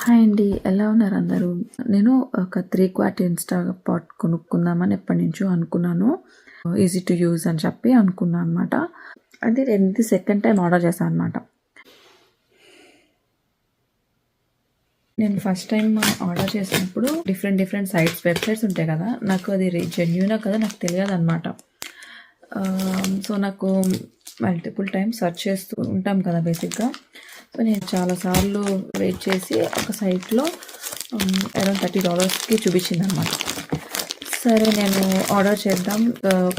Hi అండి, ఎలా ఉన్నారు అందరూ? నేను ఒక 3 క్వార్ట్ ఇన్స్టా పాట్ కొనుక్కుందామని ఎప్పటి నుంచో అనుకున్నాను. ఈజీ టు యూజ్ అని చెప్పి అనుకున్నాను అనమాట. అది నేను సెకండ్ టైం ఆర్డర్ చేశాను అనమాట. నేను ఫస్ట్ టైం ఆర్డర్ చేసినప్పుడు డిఫరెంట్ వెబ్సైట్స్ ఉంటాయి కదా, నాకు అది జెన్యూనా కదా నాకు తెలియదు అనమాట. సో నాకు మల్టిపుల్ టైమ్స్ సెర్చ్ చేస్తూ ఉంటాం కదా బేసిక్గా. సో నేను చాలాసార్లు వెయిట్ చేసి ఒక సైట్లో అరౌండ్ $30కి చూపించింది అనమాట. సరే నేను ఆర్డర్ చేద్దాం,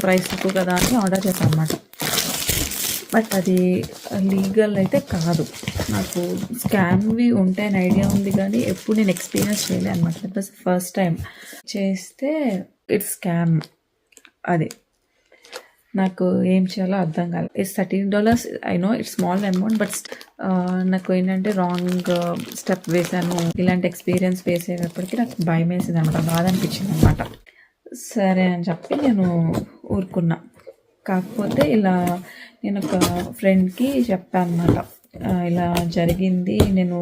ప్రైస్ తక్కువ కదా అని ఆర్డర్ చేశాను అనమాట. బట్ అది లీగల్ అయితే కాదు. నాకు స్కామ్వి ఉంటాయని ఐడియా ఉంది కానీ ఎప్పుడు నేను ఎక్స్పీరియన్స్ చేయలేదు అనమాట. దట్ ఫస్ట్ టైం చేస్తే ఇట్స్ స్కామ్. అది నాకు ఏం చేయాలో అర్థం కాలేదు. It's $13. I know it's small amount, but నాకు ఏంటంటే రాంగ్ స్టెప్ వేసాను. ఇలాంటి ఎక్స్పీరియన్స్ ఫేస్ అయ్యేటప్పటికి నాకు భయం వేసింది అనమాట, బాధ అనిపించింది అనమాట. సరే అని చెప్పి నేను ఊరుకున్నా. కాకపోతే ఇలా నేను ఒక ఫ్రెండ్కి చెప్పాను అనమాట, ఇలా జరిగింది, నేను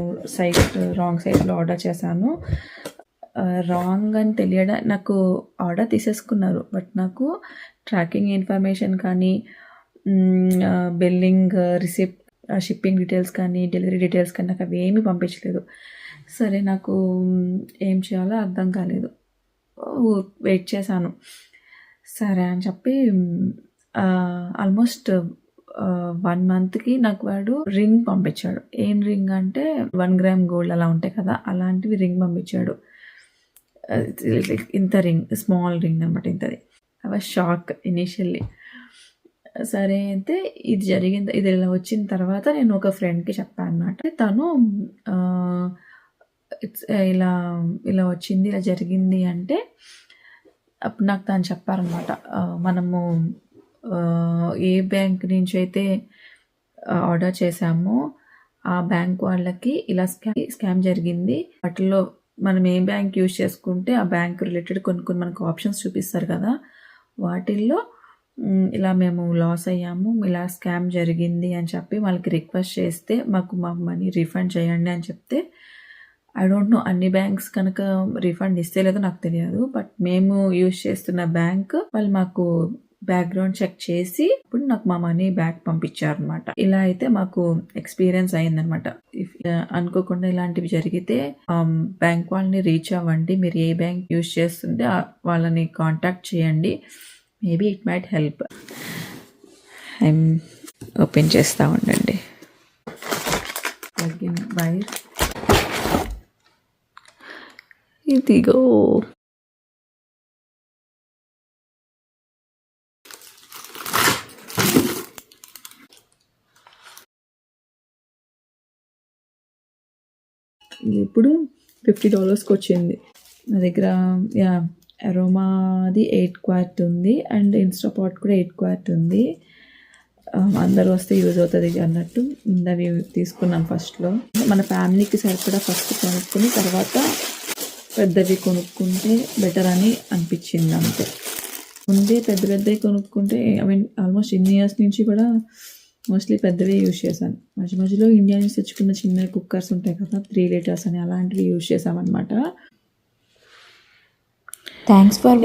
రాంగ్ సైట్లో ఆర్డర్ చేశాను. రాంగ్ అని తెలియడం, నాకు ఆర్డర్ తీసేసుకున్నారు బట్ నాకు ట్రాకింగ్ ఇన్ఫర్మేషన్ కానీ, బిల్లింగ్ రిసిప్ట్, షిప్పింగ్ డీటెయిల్స్ కానీ, డెలివరీ డీటెయిల్స్ కానీ నాకు అవి ఏమీ పంపించలేదు. సరే నాకు ఏం చేయాలో అర్థం కాలేదు, వెయిట్ చేశాను. సరే అని చెప్పి ఆల్మోస్ట్ 1 monthకి నాకు వాడు రింగ్ పంపించాడు. ఏం రింగ్ అంటే 1 గ్రామ్ గోల్డ్ అలా ఉంటాయి కదా, అలాంటివి రింగ్ పంపించాడు. ఇంత రింగ్, స్మాల్ రింగ్ అనమాట, ఇంతది. I was shock initially. సరే అయితే ఇది జరిగింది. ఇది ఇలా వచ్చిన తర్వాత నేను ఒక ఫ్రెండ్కి చెప్పాను అనమాట. తను ఇలా ఇలా వచ్చింది, ఇలా జరిగింది అంటే అప్పుడు నాకు తను చెప్పారనమాట, మనము ఏ బ్యాంక్ నుంచి అయితే ఆర్డర్ చేసామో ఆ బ్యాంక్ వాళ్ళకి ఇలా స్కామ్ జరిగింది. వాటిలో మనం ఏ బ్యాంక్ యూజ్ చేసుకుంటే ఆ బ్యాంక్ రిలేటెడ్ కొన్ని మనకు ఆప్షన్స్ చూపిస్తారు కదా, వాటిల్లో ఇలా మేము లాస్ అయ్యాము, ఇలా స్కామ్ జరిగింది అని చెప్పి వాళ్ళకి రిక్వెస్ట్ చేస్తే మాకు మా మనీ రీఫండ్ చేయండి అని చెప్తే, ఐ డోంట్ నో అన్ని బ్యాంక్స్ కనుక రీఫండ్ ఇస్తే లేదో నాకు తెలియదు, బట్ మేము యూజ్ చేస్తున్న బ్యాంక్ వాళ్ళు మాకు బ్యాక్గ్రౌండ్ చెక్ చేసి ఇప్పుడు నాకు మా మనీ బ్యాక్ పంపించారు అనమాట. ఇలా అయితే మాకు ఎక్స్పీరియన్స్ అయిందనమాట. అనుకోకుండా ఇలాంటివి జరిగితే బ్యాంక్ వాళ్ళని రీచ్ అవ్వండి. మీరు ఏ బ్యాంక్ యూజ్ చేస్తుంటే వాళ్ళని కాంటాక్ట్ చేయండి. Maybe it might help. I'm open చేస్తూ ఉండండి. వైర్ ఇదిగో, ఇప్పుడు $50కి వచ్చింది. నా దగ్గర అరోమాది 8 క్వార్ట్ ఉంది అండ్ ఇన్స్టాపాట్ కూడా 8 క్వార్ట్ ఉంది. అందరూ వస్తే యూజ్ అవుతుంది అన్నట్టు అవి తీసుకున్నాం ఫస్ట్లో. మన ఫ్యామిలీకి సరిపడా ఫస్ట్ కొనుక్కుని తర్వాత పెద్దవి కొనుక్కుంటే బెటర్ అని అనిపించింది అంతే. ముందే పెద్దవి కొనుక్కుంటే ఆల్మోస్ట్ ఇన్ని ఇయర్స్ నుంచి కూడా మోస్ట్లీ పెద్దవే యూజ్ చేశాను. మధ్యలో ఇండియా నుంచి తెచ్చుకున్న చిన్న కుక్కర్స్ ఉంటాయి కదా, 3 liters అని, అలాంటివి యూజ్ చేసామన్నమాట. Thanks for